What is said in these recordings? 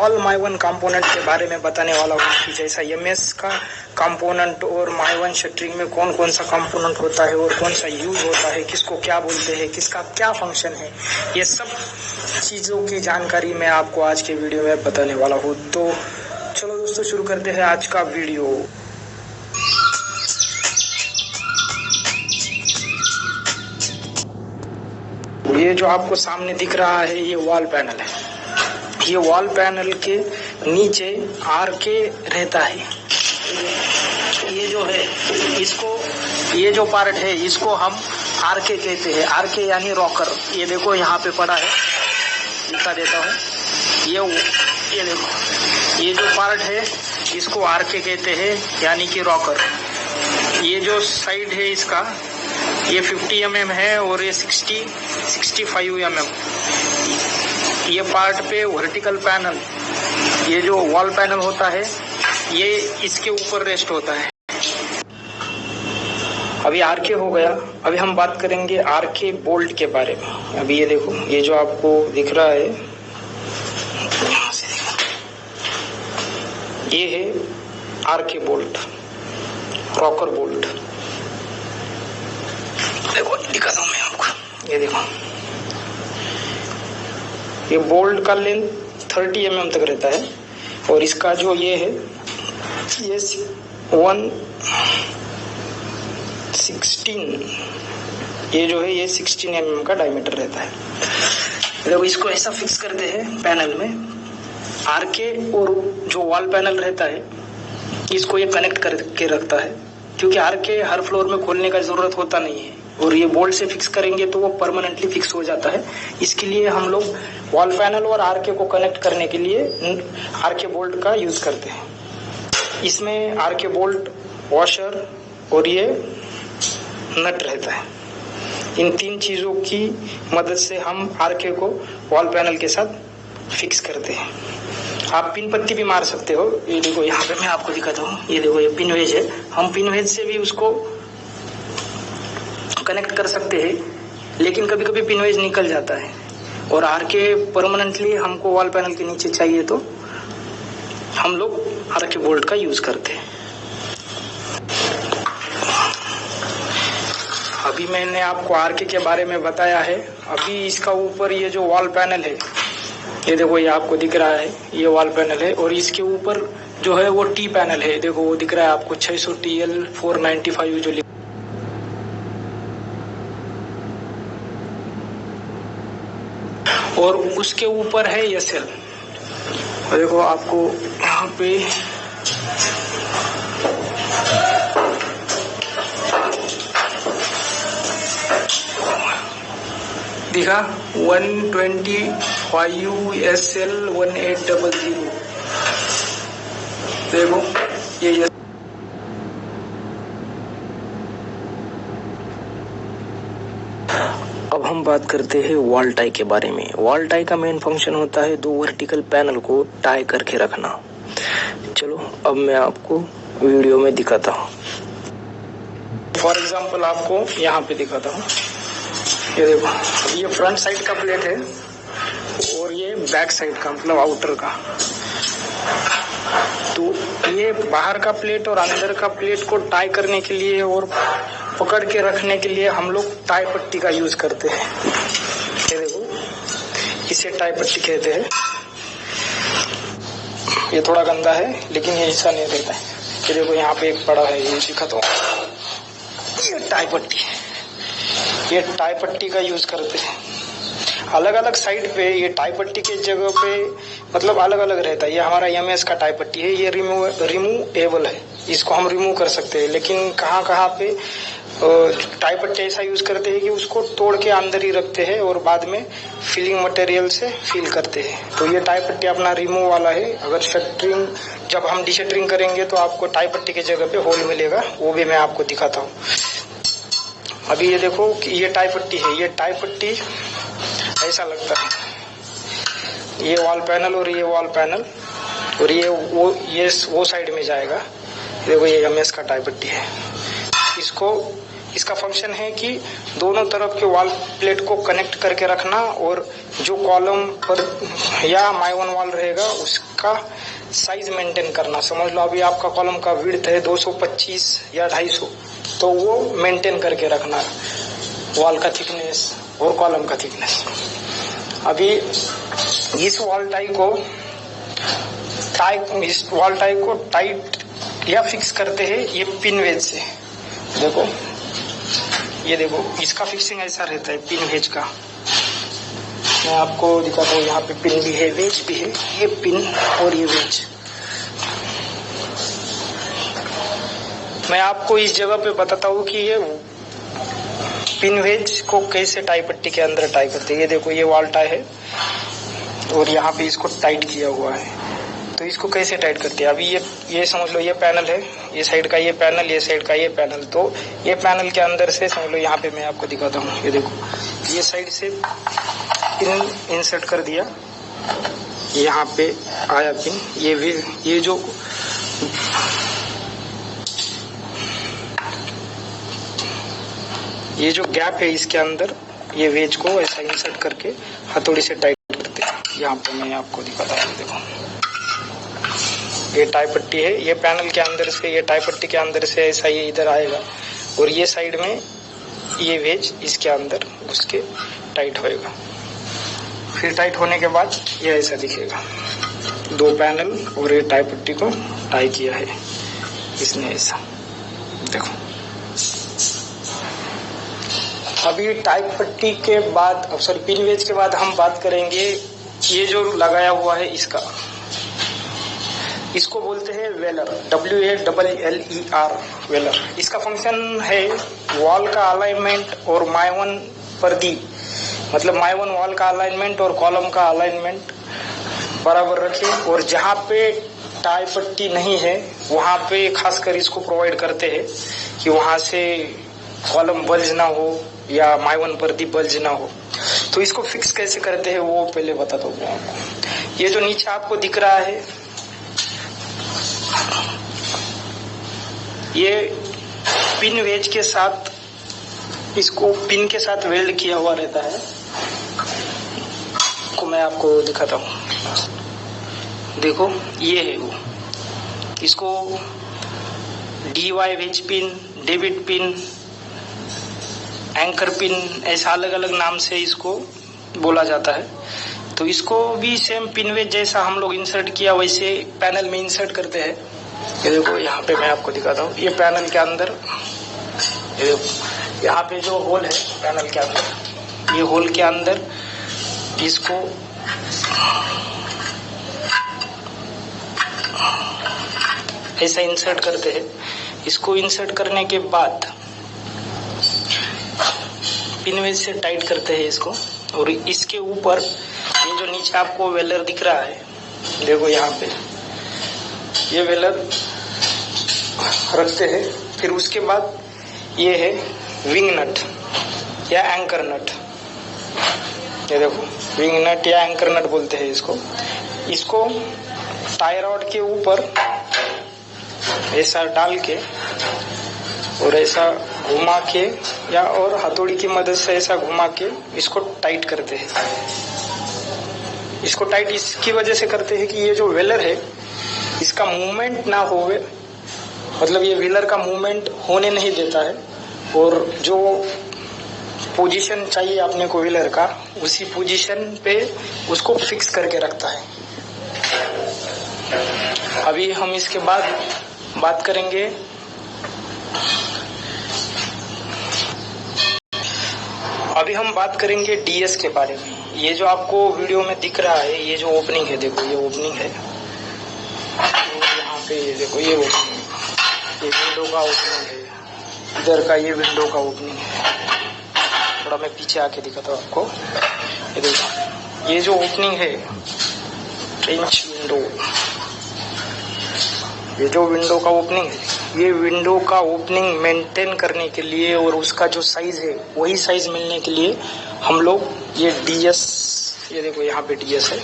All my one component के बारे में बताने वाला हूँ कि जैसा एमएस का कंपोनेंट और माई वन शटरिंग में कौन कौन सा कंपोनेंट होता है और कौन सा यूज होता है, किसको क्या बोलते हैं, किसका क्या फंक्शन है, ये सब चीज़ों की जानकारी मैं आपको आज के वीडियो में बताने वाला हूँ। तो चलो दोस्तों शुरू करते हैं आज का वीडियो। ये जो आपको सामने दिख रहा है ये वॉल पैनल है। ये वॉल पैनल के नीचे आरके रहता है। ये जो है इसको, ये जो पार्ट है इसको हम आरके कहते हैं। आरके यानी रॉकर। ये देखो यहाँ पे पड़ा है, दिखा देता हूँ। ये देखो, ये जो पार्ट है इसको आरके कहते हैं यानी कि रॉकर। ये जो साइड है इसका ये 50 mm है और ये 65 mm। ये पार्ट पे वर्टिकल पैनल, ये जो वॉल पैनल होता है ये इसके ऊपर रेस्ट होता है। अभी आरके हो गया। अभी हम बात करेंगे आरके बोल्ट के बारे में। अभी ये देखो, ये जो आपको दिख रहा है ये है आरके बोल्ट, रॉकर बोल्ट। देखो दिखाता हूँ मैं आपको। ये देखो, ये बोल्ट का लेंथ 30 mm तक रहता है और इसका जो ये है ये 116, ये जो है ये 16 mm का डायमीटर रहता है। देखो इसको ऐसा फिक्स करते हैं पैनल में। आरके और जो वॉल पैनल रहता है इसको ये कनेक्ट करके रखता है, क्योंकि आरके हर फ्लोर में खोलने का जरूरत होता नहीं है और ये बोल्ट से फिक्स करेंगे तो वो परमानेंटली फिक्स हो जाता है। इसके लिए हम लोग वॉल पैनल और आरके को कनेक्ट करने के लिए आरके बोल्ट का यूज करते हैं। इसमें आरके बोल्ट, वॉशर और ये नट रहता है। इन तीन चीजों की मदद से हम आरके को वॉल पैनल के साथ फिक्स करते हैं। आप पिन पत्ती भी मार सकते हो। ये देखो यहाँ पे मैं आपको दिखाता हूँ। ये देखो ये पिन वेज है, हम पिन वेज से भी उसको कनेक्ट कर सकते हैं, लेकिन कभी कभी पिन वेज निकल जाता है और आरके परमानेंटली हमको वॉल पैनल के नीचे चाहिए तो हम लोग आरके बोल्ट का यूज करते हैं। अभी मैंने आपको आरके के बारे में बताया है। अभी इसका ऊपर ये जो वॉल पैनल है, ये देखो ये आपको दिख रहा है, ये वॉल पैनल है और इसके ऊपर जो है वो टी पैनल है। देखो वो दिख रहा है आपको 600 TL 495 जो और उसके ऊपर है SL। देखो आपको यहाँ पे दिखा 125 SL 1800। देखो ये अब हम बात करते हैं वॉल टाई के बारे में। वॉल टाई का मेन फंक्शन होता है दो वर्टिकल पैनल को टाई करके रखना। चलो अब मैं आपको वीडियो में दिखाता हूँ। फॉर एग्जांपल आपको यहाँ पे दिखाता हूँ। ये देखो, ये फ्रंट साइड का प्लेट है और ये बैक साइड का, मतलब आउटर का। तो ये बाहर का प्लेट और अंदर का प्लेट को टाई करने के लिए और पकड़ के रखने के लिए हम लोग टाई पट्टी का यूज करते हैं। ये देखो, इसे टाई पट्टी कहते हैं। ये थोड़ा गंदा है लेकिन ये ऐसा नहीं रहता है। ये देखो यहाँ पे एक पड़ा है, ये दिखाता हूँ। ये टाई पट्टी है, ये टाई पट्टी का यूज करते हैं। अलग अलग साइड पे ये टाई पट्टी के जगह पे मतलब अलग अलग रहता है। ये हमारा एमएस का टाई पट्टी है, ये रिमूवेबल है, इसको हम रिमूव कर सकते हैं। लेकिन कहाँ पे टाई पट्टी ऐसा यूज करते हैं कि उसको तोड़ के अंदर ही रखते हैं और बाद में फिलिंग मटेरियल से फिल करते हैं। तो ये टाई पट्टी अपना रिमूव वाला है। अगर शटरिंग, जब हम डिशटरिंग करेंगे तो आपको टाई पट्टी के जगह पे होल मिलेगा, वो भी मैं आपको दिखाता हूँ। अभी ये देखो कि ये टाई पट्टी है। ये टाई पट्टी ऐसा लगता है, ये वॉल पैनल और ये वॉल पैनल और ये वो साइड में जाएगा। देखो ये एमएस का टाई पट्टी है। इसको इसका फंक्शन है कि दोनों तरफ के वॉल प्लेट को कनेक्ट करके रखना और जो कॉलम पर या माइवन वॉल रहेगा उसका साइज मेंटेन करना। समझ लो अभी आपका कॉलम का विड्थ है 225 या 250, तो वो मेंटेन करके रखना वॉल का थिकनेस और कॉलम का थिकनेस। अभी इस वॉल टाई को टाइट या फिक्स करते हैं ये पिन वेज से। देखो ये देखो इसका फिक्सिंग ऐसा रहता है पिन वेज का। मैं आपको दिखाता हूँ, यहाँ पे पिन भी है वेज भी है, ये पिन और ये वेज। मैं आपको इस जगह पे बताता हूँ कि ये पिन वेज को कैसे टाई पट्टी के अंदर टाई करते हैं। ये देखो ये वॉल टाई है और यहाँ पे इसको टाइट किया हुआ है, तो इसको कैसे टाइट करते हैं। अभी ये समझ लो ये पैनल है, ये साइड का ये पैनल, ये साइड का ये पैनल। तो ये पैनल के अंदर से समझ लो यहाँ पे मैं आपको दिखाता हूँ, ये देखो ये साइड से पिन इंसर्ट कर दिया, यहाँ पे आया पिन। ये जो गैप है इसके अंदर ये वेज को ऐसा इंसर्ट करके हथौड़ी से टाइट करते हैं। यहाँ पे मैं आपको दिखाता हूँ, देखो ये टाई पट्टी है, ये पैनल के अंदर से ये टाई पट्टी के अंदर से ऐसा ये इधर आएगा और ये साइड में ये वेज इसके अंदर घुस के टाइट होएगा। फिर टाइट होने के बाद ये ऐसा दिखेगा, दो पैनल और ये टाई पट्टी को टाई किया है इसने ऐसा। देखो अभी टाई पट्टी के बाद पिन वेज के बाद हम बात करेंगे ये जो लगाया हुआ है इसको बोलते हैं वेलर, WALLER वेलर। इसका फंक्शन है वॉल का अलाइनमेंट और माइवन प्रदीप, मतलब माइवन वॉल का अलाइनमेंट और कॉलम का अलाइनमेंट बराबर रखे, और जहाँ पे टाई पट्टी नहीं है वहाँ पे खासकर इसको प्रोवाइड करते हैं कि वहाँ से कॉलम बल्ज ना हो या माइवन प्रदीप बल्ज ना हो। तो इसको फिक्स कैसे करते हैं वो पहले बताता हूँ आपको। ये जो नीचे आपको दिख रहा है ये पिन वेज के साथ, इसको पिन के साथ वेल्ड किया हुआ रहता है, को मैं आपको दिखाता हूँ। देखो ये है वो, इसको DY wedge pin, David pin, anchor pin, ऐसा अलग अलग नाम से इसको बोला जाता है। तो इसको भी सेम पिन वेज जैसा हम लोग इंसर्ट किया वैसे पैनल में इंसर्ट करते हैं। ये देखो यहाँ पे मैं आपको दिखाता हूँ, ये पैनल के अंदर ये देखो यहाँ पे जो होल है पैनल के अंदर, ये होल के अंदर इसको ऐसा इंसर्ट करते हैं। इसको इंसर्ट करने के बाद पिन वेज से टाइट करते हैं इसको, और इसके ऊपर ये जो नीचे आपको वेलर दिख रहा है, देखो यहाँ पे ये वेलर रखते हैं। फिर उसके बाद ये है विंग नट या एंकर नट, ये देखो विंग नट या एंकर नट बोलते हैं इसको टाई रॉड के ऊपर ऐसा डाल के और ऐसा घुमा के या और हथौड़ी की मदद से ऐसा घुमा के इसको टाइट करते हैं। इसको टाइट इसकी वजह से करते हैं कि ये जो वेलर है इसका मूवमेंट ना होवे, मतलब ये व्हीलर का मूवमेंट होने नहीं देता है, और जो पोजीशन चाहिए अपने को व्हीलर का उसी पोजीशन पे उसको फिक्स करके रखता है। अभी हम इसके बाद बात करेंगे DS के बारे में। ये जो आपको वीडियो में दिख रहा है ये जो ओपनिंग है, देखो ये ओपनिंग है, यहाँ पे ये देखो ये ओपनिंग है, ये विंडो का ओपनिंग है, इधर का ये विंडो का ओपनिंग है। थोड़ा मैं पीछे आके दिखाता हूँ आपको, ये देखो ये जो ओपनिंग है फ्रेंच विंडो, ये जो विंडो का ओपनिंग है, ये विंडो का ओपनिंग मेंटेन करने के लिए और उसका जो साइज है वही साइज मिलने के लिए हम लोग ये DS, ये देखो यहाँ पे DS है,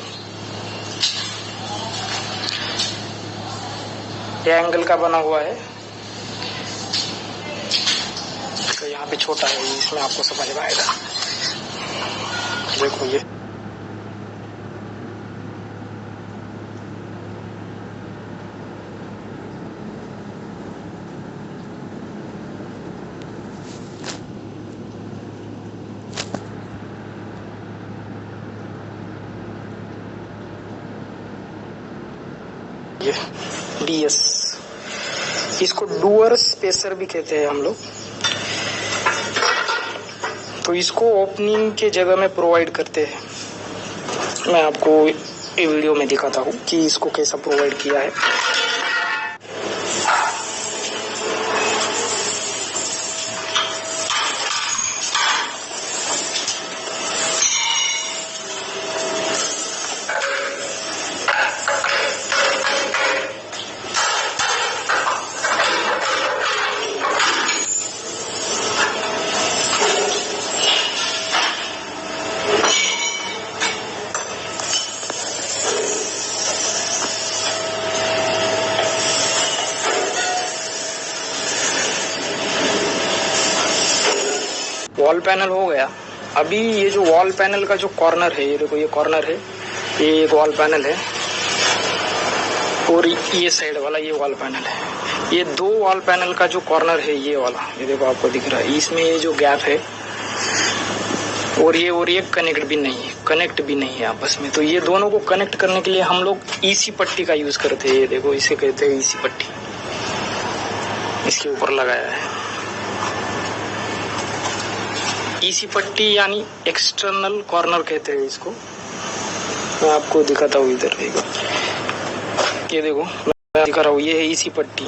ये एंगल का बना हुआ है, तो यहाँ पे छोटा है, इसमें आपको समझ में आएगा। देखो ये DS, इसको डुअल स्पेसर भी कहते हैं हम लोग। तो इसको ओपनिंग के जगह में प्रोवाइड करते हैं। मैं आपको ये वीडियो में दिखाता हूँ कि इसको कैसा प्रोवाइड किया है। वॉल पैनल हो गया। अभी ये जो वॉल पैनल का जो कॉर्नर है, ये देखो ये कॉर्नर है, ये एक वॉल पैनल है और ये साइड वाला ये वॉल पैनल है। ये दो वॉल पैनल का जो कॉर्नर है ये वाला, ये देखो आपको दिख रहा है, इसमें ये जो गैप है और ये कनेक्ट भी नहीं है आपस में। तो ये दोनों को कनेक्ट करने के लिए हम लोग EC पट्टी का यूज करते हैं। ये देखो इसे कहते हैं EC पट्टी, इसके ऊपर लगाया है। EC पट्टी यानी एक्सटर्नल कॉर्नर कहते हैं इसको। मैं आपको दिखाता हूँ, इधर देखो, ये देखो मैं दिखा रहा हूँ, ये है EC पट्टी।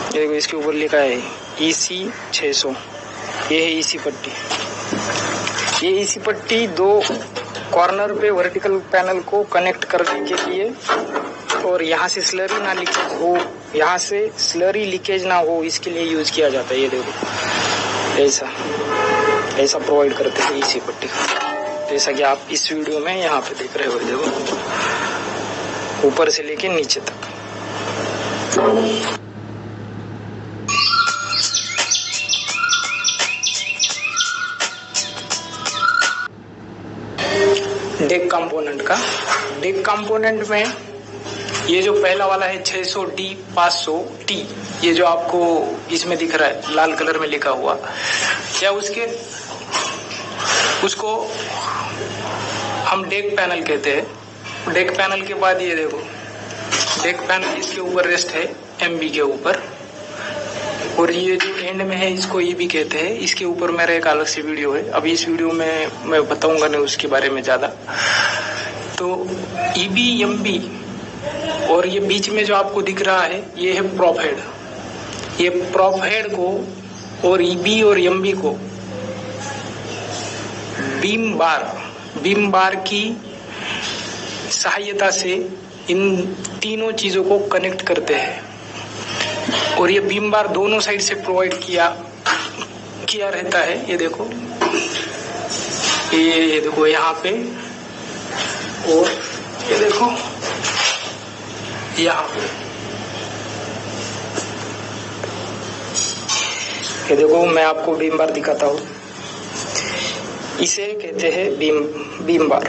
ये देखो इसके ऊपर लिखा है EC 600, ये है EC पट्टी। ये EC पट्टी दो कॉर्नर पे वर्टिकल पैनल को कनेक्ट करने के लिए और यहाँ से स्लरी ना लीकेज हो, यहाँ से स्लरी लीकेज ना हो, इसके लिए यूज किया जाता है। ये देखो ऐसा प्रोवाइड करते हैं EC पट्टी का, जैसा कि आप इस वीडियो में यहाँ पे देख रहे हो। देखो ऊपर से लेके नीचे तक। डेक कंपोनेंट में ये जो पहला वाला है 600D 500T, ये जो आपको इसमें दिख रहा है लाल कलर में लिखा हुआ, क्या उसको हम डेक पैनल कहते हैं। डेक पैनल के बाद ये देखो डेक पैनल, इसके ऊपर रेस्ट है MB के ऊपर, और ये जो एंड में है इसको ये भी कहते हैं। इसके ऊपर मेरा एक अलग से वीडियो है, अभी इस वीडियो में मैं बताऊंगा नहीं उसके बारे में ज्यादा। तो EB MB और ये बीच में जो आपको दिख रहा है ये है प्रॉप हेड। ये प्रॉप हेड को और EB और MB को बीम बार की सहायता से इन तीनों चीजों को कनेक्ट करते हैं। और ये बीम बार दोनों साइड से प्रोवाइड किया रहता है। ये देखो ये देखो यहाँ पे, और ये देखो यहाँ पे, ये देखो मैं आपको बीम बार दिखाता हूँ। इसे कहते हैं बीम बार,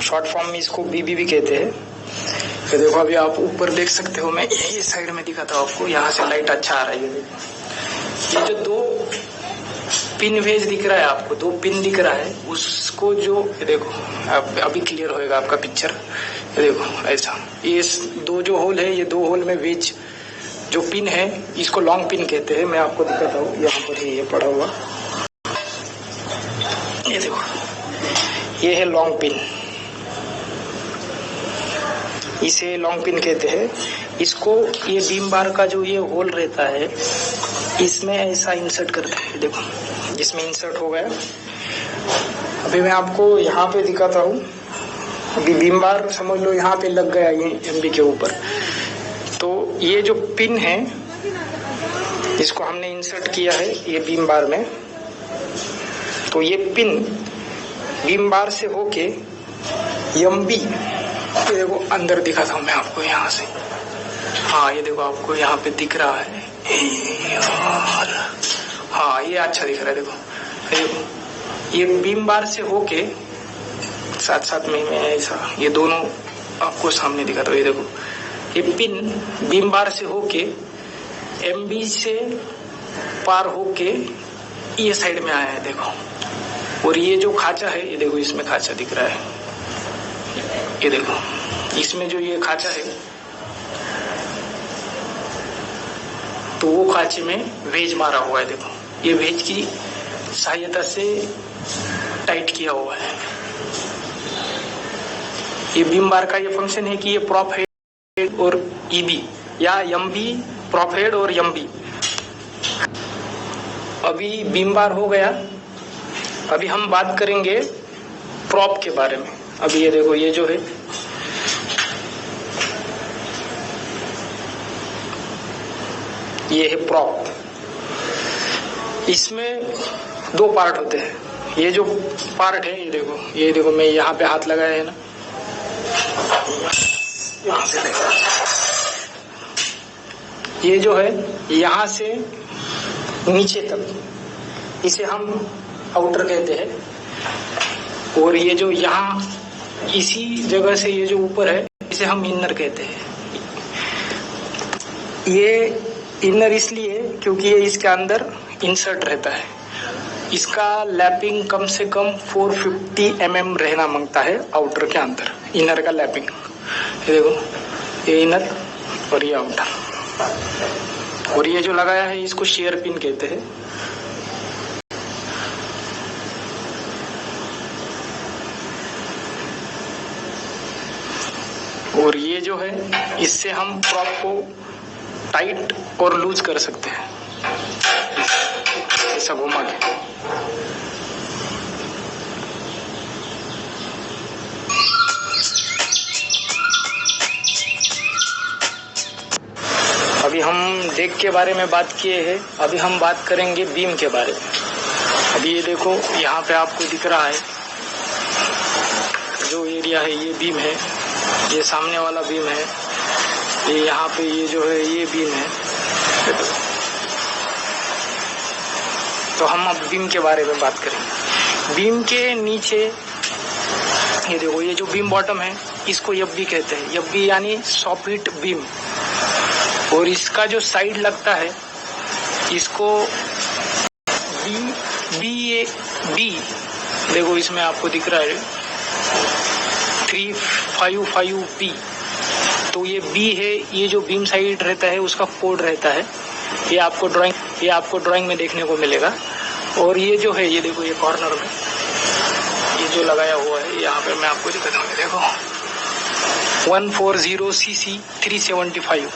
शॉर्ट फॉर्म में इसको BB भी कहते हैं। ये देखो अभी आप ऊपर देख सकते हो, मैं यही साइड में दिखाता हूँ आपको, यहाँ से लाइट अच्छा आ रहा है। ये जो दो पिन वेज दिख रहा है आपको, दो पिन दिख रहा है, उसको जो ये देखो अभी क्लियर होएगा आपका पिक्चर। ये देखो ऐसा, ये दो जो होल है, ये दो होल में वेज जो पिन है इसको लॉन्ग पिन कहते हैं। मैं आपको दिखाता हूँ, यहाँ पर ही ये पड़ा हुआ, ये देखो ये है लॉन्ग पिन, इसे लॉन्ग पिन कहते हैं। इसको ये बीम बार का जो ये होल रहता है इसमें ऐसा इंसर्ट करते हैं। देखो इसमें इंसर्ट हो गया। अभी मैं आपको यहाँ पे दिखाता हूँ। अभी बीम बार समझ लो यहाँ पे लग गया ये MB के ऊपर। तो ये जो पिन है इसको हमने इंसर्ट किया है ये बीम बार में। तो ये पिन बीम बार से होके MB ये देखो अंदर दिखाता हूँ मैं आपको यहाँ से। हाँ ये देखो आपको यहाँ पे दिख रहा है यार। हाँ ये अच्छा दिख रहा है। देखो ये बीम बार से होके साथ साथ में ऐसा ये दोनों आपको सामने दिखाता हूँ। ये देखो ये पिन बीम बार से होके MB से पार होके ये साइड में आया है देखो। और ये जो खांचा है ये देखो इसमें खांचा दिख रहा है। ये देखो इसमें जो ये खांचा है तो वो खांचे में वेज मारा हुआ है। देखो ये वेज की सहायता से टाइट किया हुआ है। ये बीम बार का ये फंक्शन है कि ये प्रॉप हेड और EB या MB, प्रॉप हेड और MB। अभी बीम बार हो गया। अभी हम बात करेंगे प्रॉप के बारे में। अभी ये देखो ये जो है ये है प्रॉप। इसमें दो पार्ट होते हैं। ये जो पार्ट है ये देखो मैं यहाँ पे हाथ लगाया है ना, यहाँ से देखो ये जो है यहाँ से नीचे तक इसे हम आउटर कहते हैं। और ये जो यहाँ इसी जगह से ये जो ऊपर है इसे हम इनर कहते हैं। ये इनर इसलिए क्योंकि ये इसके अंदर इंसर्ट रहता है। इसका लैपिंग कम से कम 450 mm रहना मांगता है आउटर के अंदर, इनर का लैपिंग। ये देखो ये इनर और ये आउटर। और ये जो लगाया है इसको शेयर पिन कहते हैं। और ये जो है इससे हम प्रॉप को टाइट और लूज कर सकते हैं ऐसा घुमा के। अभी हम डेक के बारे में बात किए हैं। अभी हम बात करेंगे बीम के बारे में। अभी ये देखो यहाँ पे आपको दिख रहा है जो एरिया है ये बीम है, ये सामने वाला बीम है, ये यहाँ पे ये जो है ये बीम है। तो हम अब बीम के बारे में बात करेंगे। बीम के नीचे ये देखो ये जो बीम बॉटम है इसको FB कहते हैं। FB यानी सॉफिट बीम। और इसका जो साइड लगता है इसको B देखो इसमें आपको दिख रहा है 355P। तो ये B है, ये जो बीम साइड रहता है उसका कोड रहता है। ये आपको ड्राइंग में देखने को मिलेगा। और ये जो है ये देखो ये कॉर्नर में ये जो लगाया हुआ है यहाँ पे मैं आपको दिखाता हूँ। देखो 140cc 375।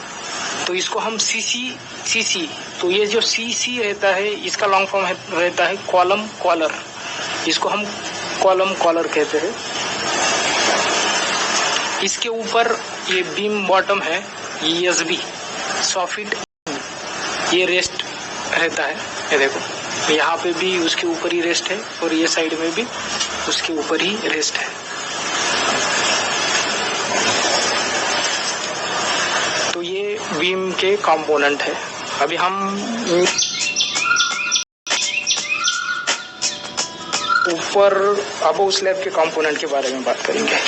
तो इसको हम CC तो ये जो CC रहता है इसका लॉन्ग फॉर्म रहता है कॉलम कॉलर। इसको हम कॉलम कॉलर कहते हैं। इसके ऊपर ये बीम बॉटम है ये SB सॉफिट, ये रेस्ट रहता है। ये देखो यहाँ पे भी उसके ऊपर ही रेस्ट है और ये साइड में भी उसके ऊपर ही रेस्ट है। तो ये बीम के कंपोनेंट है। अभी हम ऊपर अबोव स्लैब के कंपोनेंट के बारे में बात करेंगे।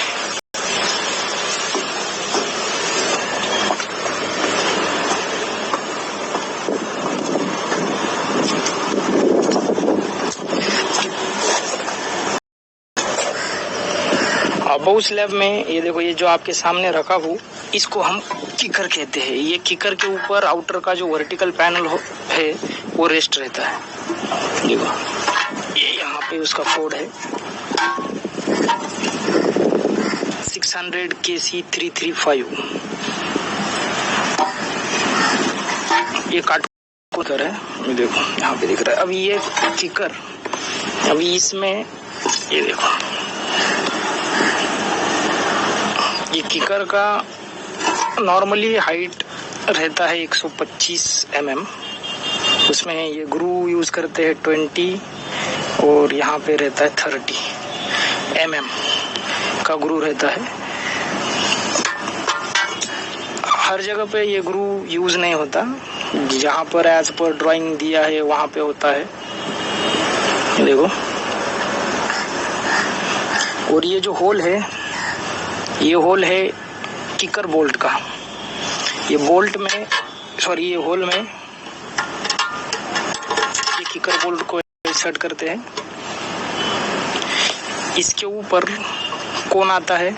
अबोव स्लैब में ये देखो ये जो आपके सामने रखा हूँ इसको हम किकर कहते हैं। ये किकर के ऊपर आउटर का जो वर्टिकल पैनल है वो रेस्ट रहता है। देखो ये यहाँ पे उसका कोड है 600 KC 335। ये काटकर है, ये देखो यहाँ पे दिख रहा है। अभी ये किकर, अभी इसमें ये देखो ये किकर का नॉर्मली हाइट रहता है 125 mm। उसमें ये ग्रू यूज करते हैं 20 और यहाँ पे रहता है 30 mm का ग्रू रहता है। हर जगह पे ये ग्रू यूज नहीं होता, जहाँ पर एज पर ड्राइंग दिया है वहां पे होता है, देखो। और ये जो होल है, ये होल है किकर बोल्ट का। ये बोल्ट में ये होल में ये किकर बोल्ट को इंसर्ट करते हैं। इसके ऊपर कोन आता है,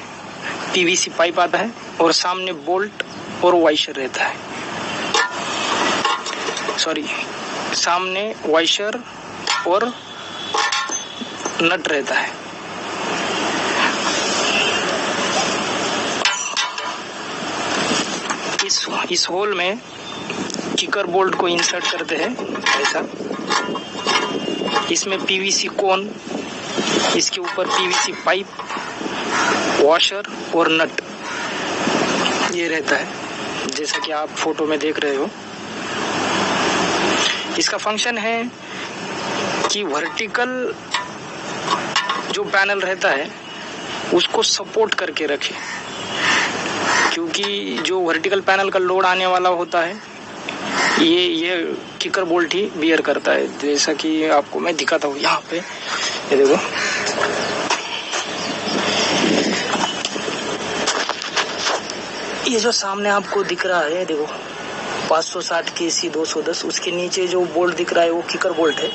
पीवीसी पाइप आता है और सामने बोल्ट और वाइशर रहता है। सामने वाइशर और नट रहता है। इस होल में किकर बोल्ट को इंसर्ट करते हैं ऐसा। इसमें पीवीसी कोन, इसके ऊपर पीवीसी पाइप, वॉशर और नट ये रहता है, जैसा कि आप फोटो में देख रहे हो। इसका फंक्शन है कि वर्टिकल जो पैनल रहता है उसको सपोर्ट करके रखे, क्योंकि जो वर्टिकल पैनल का लोड आने वाला होता है ये किकर बोल्ट ही बियर करता है। जैसा कि आपको मैं दिखाता हूँ यहाँ पे, ये देखो। ये जो सामने आपको दिख रहा है, देखो 560 KC 210, उसके नीचे जो बोल्ट दिख रहा है वो किकर बोल्ट है।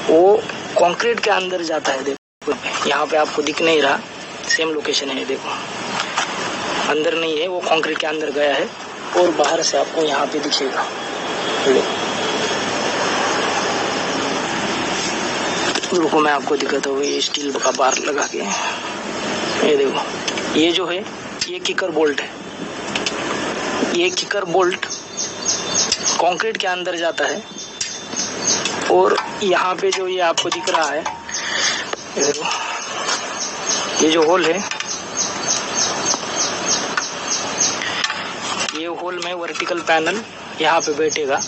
वो कंक्रीट के अंदर जाता है। देखो यहाँ पे आपको दिख नहीं रहा, सेम लोकेशन है, देखो अंदर नहीं है, वो कंक्रीट के अंदर गया है और बाहर से आपको यहाँ पे दिखेगा। रुको मैं आपको दिखाता हूँ, ये स्टील का बार लगा के, ये देखो। ये जो है ये किकर बोल्ट है। ये किकर बोल्ट कंक्रीट के अंदर जाता है और यहाँ पे जो ये आपको दिख रहा है, ये देखो, ये जो होल है, ये होल में वर्टिकल पैनल यहाँ पे बैठेगा।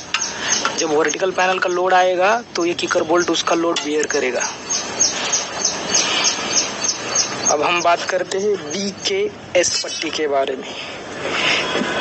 जब वर्टिकल पैनल का लोड आएगा तो ये किकर बोल्ट उसका लोड बियर करेगा। अब हम बात करते हैं BKS पट्टी के बारे में।